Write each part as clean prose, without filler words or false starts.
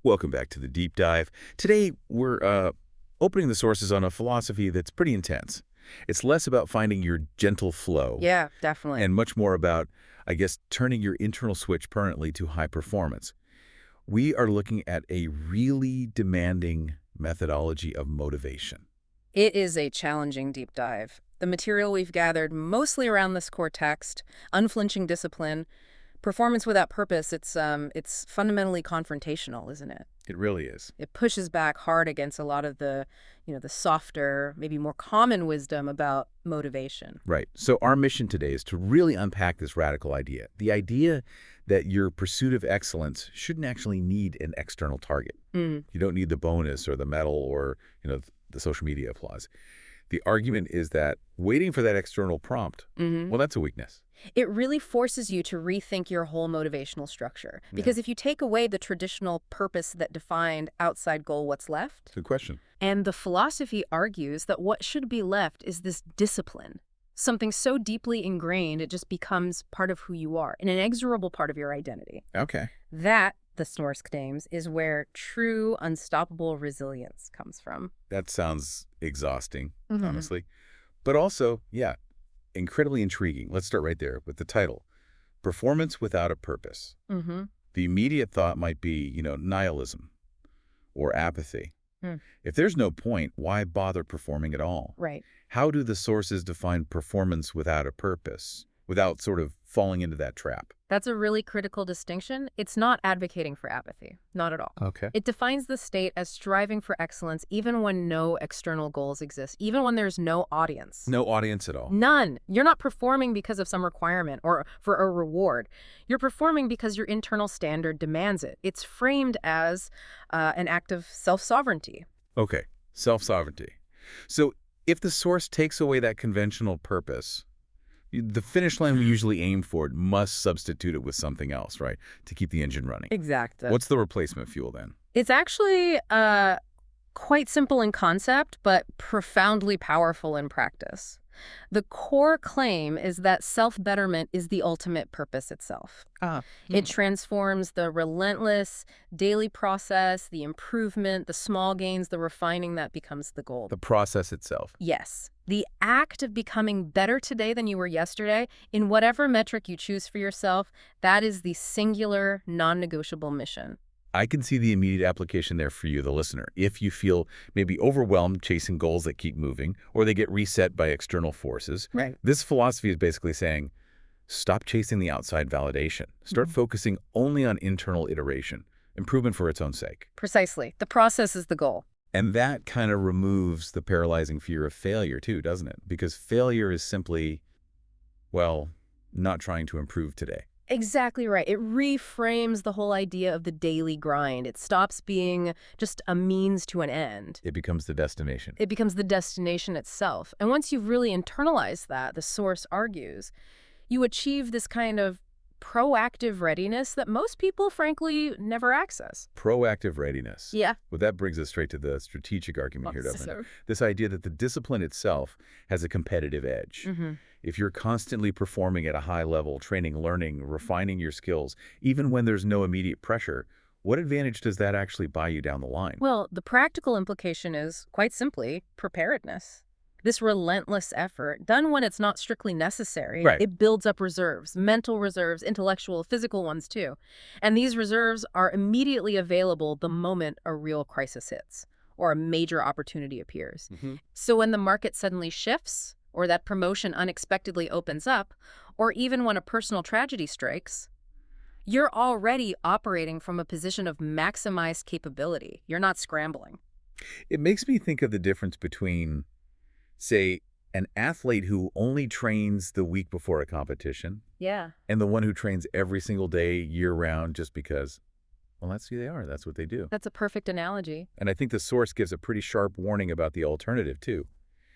Welcome back to the deep dive. Today, we're opening the sources on a philosophy that's pretty intense. It's less about finding your gentle flow Yeah, definitely. and much more about, I guess, turning your internal switch permanently to high performance. We are looking at a really demanding methodology of motivation. It is a challenging deep dive. The material we've gathered mostly around this core text, Unflinching Discipline, performance without purpose, it's fundamentally confrontational, isn't it? It really is. It pushes back hard against a lot of the softer, maybe more common wisdom about motivation. Right. So our mission today is to really unpack this radical idea. The idea that your pursuit of excellence shouldn't actually need an external target. Mm. You don't need the bonus or the medal or, the social media applause. The argument is that waiting for that external prompt, well, that's a weakness. It really forces you to rethink your whole motivational structure. Because if you take away the traditional purpose that defined outside goal, what's left? Good question. And the philosophy argues that what should be left is this discipline, something so deeply ingrained it just becomes part of who you are, an inexorable part of your identity. Okay. That, the source claims, is where true, unstoppable resilience comes from. That sounds exhausting, honestly. But also, incredibly intriguing. Let's start right there with the title, Performance Without a Purpose. The immediate thought might be, nihilism or apathy. If there's no point, why bother performing at all? Right. How do the sources define performance without a purpose, without sort of falling into that trap? That's a really critical distinction. It's not advocating for apathy. Not at all. Okay. It defines the state as striving for excellence even when no external goals exist, even when there's no audience. No audience at all. None. You're not performing because of some requirement or for a reward. You're performing because your internal standard demands it. It's framed as an act of self-sovereignty. Okay, self-sovereignty. So if the source takes away that conventional purpose, the finish line we usually aim for must substitute it with something else, right, to keep the engine running. Exactly. What's the replacement fuel then? It's actually quite simple in concept, but profoundly powerful in practice. The core claim is that self-betterment is the ultimate purpose itself. It transforms the relentless daily process, the improvement, the small gains, the refining that becomes the goal. The process itself. Yes. The act of becoming better today than you were yesterday, in whatever metric you choose for yourself, that is the singular, non-negotiable mission. I can see the immediate application there for you, the listener. If you feel maybe overwhelmed chasing goals that keep moving, or they get reset by external forces, Right. this philosophy is basically saying, stop chasing the outside validation. Start focusing only on internal iteration, improvement for its own sake. Precisely. The process is the goal. And that kind of removes the paralyzing fear of failure too, doesn't it? Because failure is simply, well, not trying to improve today. Exactly right. It reframes the whole idea of the daily grind. It stops being just a means to an end. It becomes the destination. It becomes the destination itself. And once you've really internalized that, the source argues, you achieve this kind of proactive readiness that most people, frankly, never access. Proactive readiness. Yeah. Well, that brings us straight to the strategic argument here, doesn't it? So- This idea that the discipline itself has a competitive edge. If you're constantly performing at a high level, training, learning, refining your skills, even when there's no immediate pressure, what advantage does that actually buy you down the line? Well, the practical implication is, quite simply, preparedness. This relentless effort, done when it's not strictly necessary, Right. It builds up reserves, mental reserves, intellectual, physical ones too. And these reserves are immediately available the moment a real crisis hits or a major opportunity appears. So when the market suddenly shifts, or that promotion unexpectedly opens up, or even when a personal tragedy strikes, you're already operating from a position of maximized capability. You're not scrambling. It makes me think of the difference between, say, an athlete who only trains the week before a competition Yeah. and the one who trains every single day year-round just because, well, that's who they are. That's what they do. That's a perfect analogy. And I think the source gives a pretty sharp warning about the alternative, too,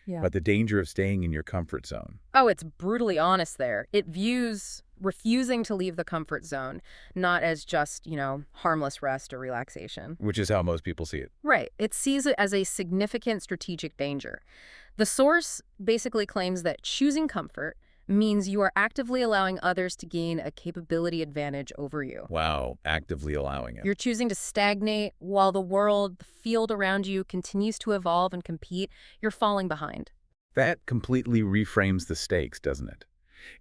Yeah. about the danger of staying in your comfort zone. Oh, it's brutally honest there. It views refusing to leave the comfort zone not as just, harmless rest or relaxation. Which is how most people see it. Right. It sees it as a significant strategic danger. The source basically claims that choosing comfort means you are actively allowing others to gain a capability advantage over you. Wow, actively allowing it. You're choosing to stagnate while the world, the field around you, continues to evolve and compete. You're falling behind. That completely reframes the stakes, doesn't it?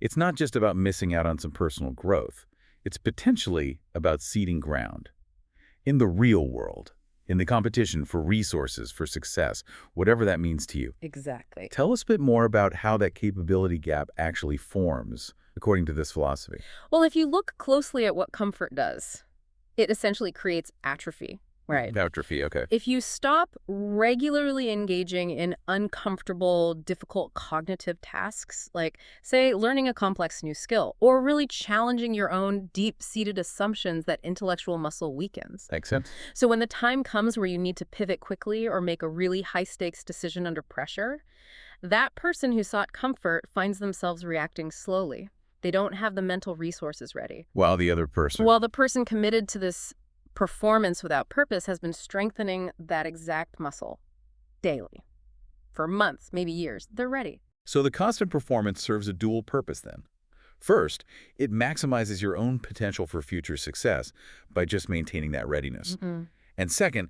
It's not just about missing out on some personal growth. It's potentially about ceding ground. In the real world, in the competition for resources, for success, whatever that means to you. Exactly. Tell us a bit more about how that capability gap actually forms, according to this philosophy. Well, if you look closely at what comfort does, it essentially creates atrophy, right? Atrophy, okay. If you stop regularly engaging in uncomfortable, difficult cognitive tasks, like, say, learning a complex new skill, or really challenging your own deep-seated assumptions, that intellectual muscle weakens. Makes sense. So when the time comes where you need to pivot quickly or make a really high-stakes decision under pressure, that person who sought comfort finds themselves reacting slowly. They don't have the mental resources ready. While the other person. While the person committed to this performance without purpose has been strengthening that exact muscle daily for months, maybe years. They're ready. So the constant performance serves a dual purpose then. First, it maximizes your own potential for future success by just maintaining that readiness. And second,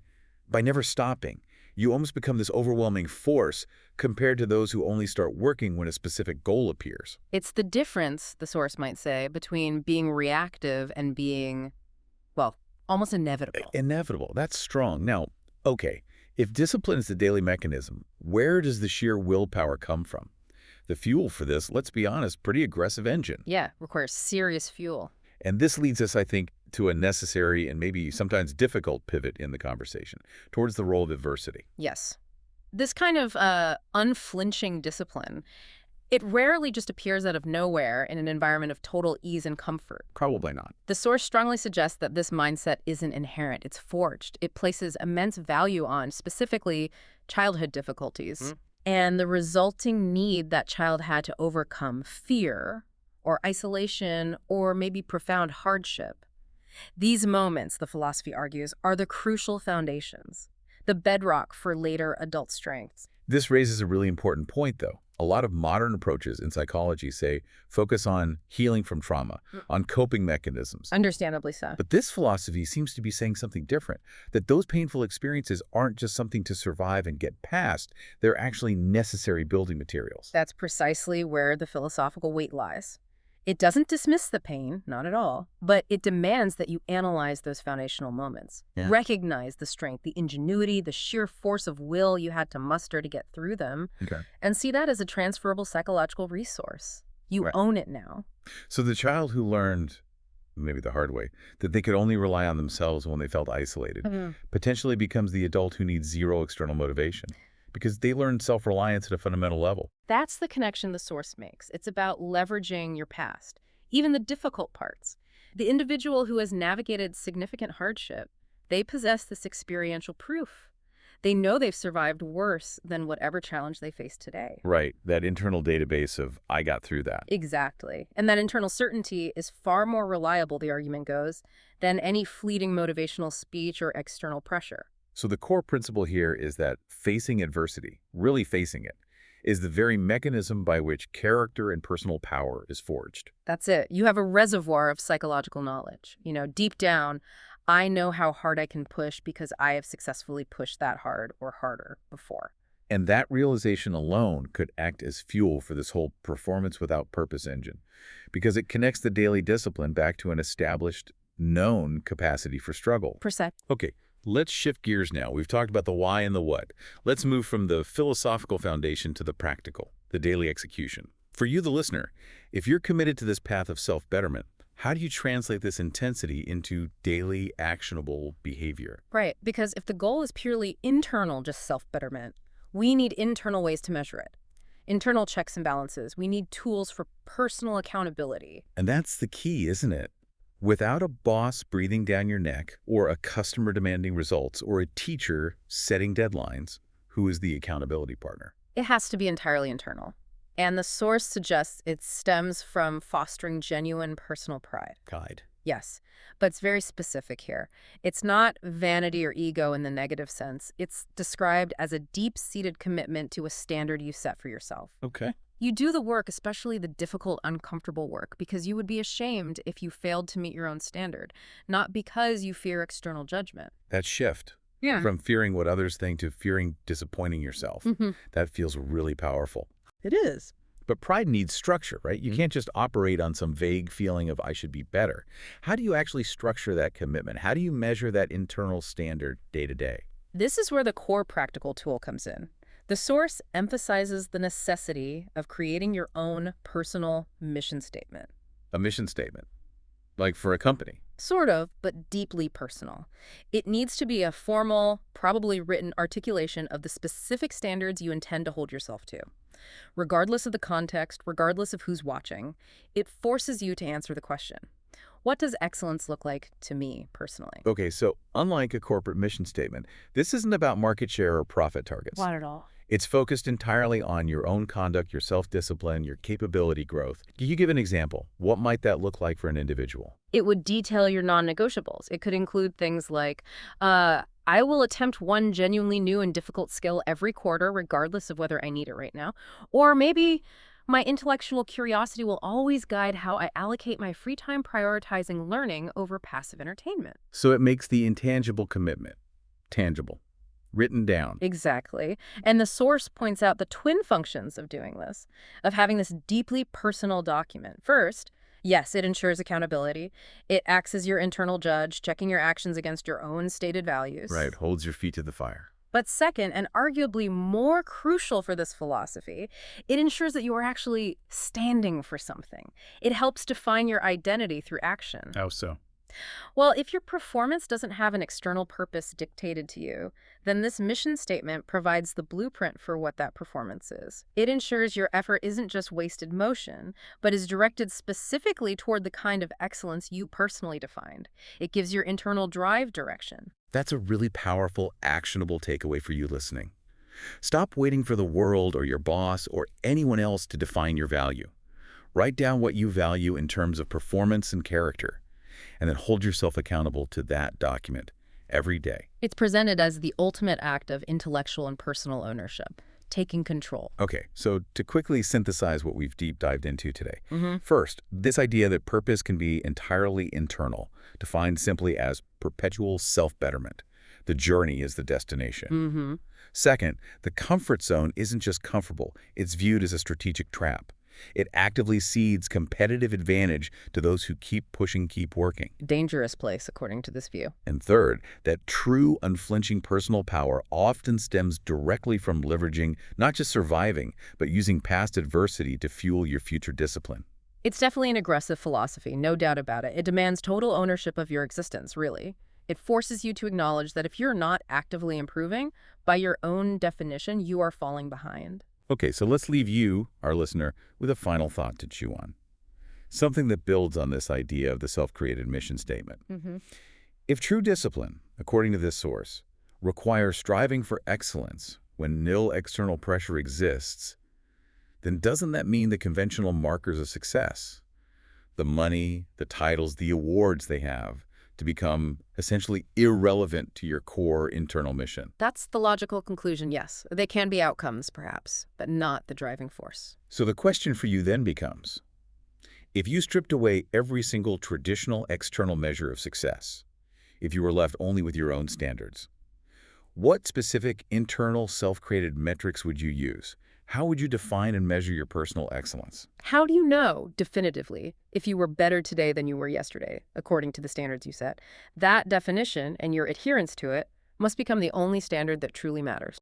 by never stopping, you almost become this overwhelming force compared to those who only start working when a specific goal appears. It's the difference, the source might say, between being reactive and being, well, almost inevitable. Inevitable. That's strong. Now, okay, if discipline is the daily mechanism, where does the sheer willpower come from? The fuel for this, let's be honest, pretty aggressive engine. Yeah, requires serious fuel. And this leads us, I think, to a necessary and maybe sometimes difficult pivot in the conversation towards the role of adversity. Yes. This kind of unflinching discipline, it rarely just appears out of nowhere in an environment of total ease and comfort. Probably not. The source strongly suggests that this mindset isn't inherent, it's forged. It places immense value on, specifically, childhood difficulties and the resulting need that child had to overcome fear or isolation or maybe profound hardship. These moments, the philosophy argues, are the crucial foundations, the bedrock for later adult strengths. This raises a really important point, though. A lot of modern approaches in psychology say focus on healing from trauma, on coping mechanisms. Understandably so. But this philosophy seems to be saying something different, that those painful experiences aren't just something to survive and get past, they're actually necessary building materials. That's precisely where the philosophical weight lies. It doesn't dismiss the pain, not at all, but it demands that you analyze those foundational moments. Recognize the strength, the ingenuity, the sheer force of will you had to muster to get through them, and see that as a transferable psychological resource. You own it now. So the child who learned, maybe the hard way, that they could only rely on themselves when they felt isolated, potentially becomes the adult who needs zero external motivation, because they learned self-reliance at a fundamental level. That's the connection the source makes. It's about leveraging your past, even the difficult parts. The individual who has navigated significant hardship, they possess this experiential proof. They know they've survived worse than whatever challenge they face today. Right, that internal database of, I got through that. Exactly. And that internal certainty is far more reliable, the argument goes, than any fleeting motivational speech or external pressure. So the core principle here is that facing adversity, really facing it, is the very mechanism by which character and personal power is forged. That's it. You have a reservoir of psychological knowledge. You know, deep down, I know how hard I can push because I have successfully pushed that hard or harder before. And that realization alone could act as fuel for this whole performance without purpose engine, because it connects the daily discipline back to an established, known capacity for struggle. Okay. Let's shift gears now. We've talked about the why and the what. Let's move from the philosophical foundation to the practical, the daily execution. For you, the listener, if you're committed to this path of self-betterment, how do you translate this intensity into daily actionable behavior? Right, because if the goal is purely internal, just self-betterment, we need internal ways to measure it. Internal checks and balances. We need tools for personal accountability. And that's the key, isn't it? Without a boss breathing down your neck, or a customer demanding results, or a teacher setting deadlines, who is the accountability partner? It has to be entirely internal. And the source suggests it stems from fostering genuine personal pride. Yes, but it's very specific here. It's not vanity or ego in the negative sense. It's described as a deep-seated commitment to a standard you set for yourself. Okay. You do the work, especially the difficult, uncomfortable work, because you would be ashamed if you failed to meet your own standard, not because you fear external judgment. That shift Yeah. from fearing what others think to fearing disappointing yourself, that feels really powerful. It is. But pride needs structure, right? You can't just operate on some vague feeling of I should be better. How do you actually structure that commitment? How do you measure that internal standard day to day? This is where the core practical tool comes in. The source emphasizes the necessity of creating your own personal mission statement. A mission statement, like for a company. Sort of, but deeply personal. It needs to be a formal, probably written articulation of the specific standards you intend to hold yourself to. Regardless of the context, regardless of who's watching, it forces you to answer the question, what does excellence look like to me personally? Okay, so unlike a corporate mission statement, this isn't about market share or profit targets. Not at all. It's focused entirely on your own conduct, your self-discipline, your capability growth. Can you give an example? What might that look like for an individual? It would detail your non-negotiables. It could include things like, I will attempt one genuinely new and difficult skill every quarter, regardless of whether I need it right now. Or maybe my intellectual curiosity will always guide how I allocate my free time, prioritizing learning over passive entertainment. So it makes the intangible commitment tangible, written down. Exactly. And the source points out the twin functions of doing this, of having this deeply personal document. First, yes, it ensures accountability. It acts as your internal judge, checking your actions against your own stated values. Right, holds your feet to the fire. But second, and arguably more crucial for this philosophy, it ensures that you are actually standing for something. It helps define your identity through action. How so? Well, if your performance doesn't have an external purpose dictated to you, then this mission statement provides the blueprint for what that performance is. It ensures your effort isn't just wasted motion, but is directed specifically toward the kind of excellence you personally defined. It gives your internal drive direction. That's a really powerful, actionable takeaway for you listening. Stop waiting for the world or your boss or anyone else to define your value. Write down what you value in terms of performance and character, and then hold yourself accountable to that document every day. It's presented as the ultimate act of intellectual and personal ownership, taking control. Okay, so to quickly synthesize what we've deep dived into today. First, this idea that purpose can be entirely internal, defined simply as perpetual self-betterment. The journey is the destination. Second, the comfort zone isn't just comfortable, it's viewed as a strategic trap. It actively cedes competitive advantage to those who keep pushing, keep working. Dangerous place, according to this view. And third, that true, unflinching personal power often stems directly from leveraging, not just surviving, but using past adversity to fuel your future discipline. It's definitely an aggressive philosophy, no doubt about it. It demands total ownership of your existence, really. It forces you to acknowledge that if you're not actively improving, by your own definition, you are falling behind. Okay, so let's leave you, our listener, with a final thought to chew on. Something that builds on this idea of the self-created mission statement. If true discipline, according to this source, requires striving for excellence when nil external pressure exists, then doesn't that mean the conventional markers of success, the money, the titles, the awards they have, to become essentially irrelevant to your core internal mission? That's the logical conclusion, yes. They can be outcomes, perhaps, but not the driving force. So the question for you then becomes, if you stripped away every single traditional external measure of success, if you were left only with your own standards, what specific internal self-created metrics would you use? How would you define and measure your personal excellence? How do you know definitively if you were better today than you were yesterday, according to the standards you set? That definition and your adherence to it must become the only standard that truly matters.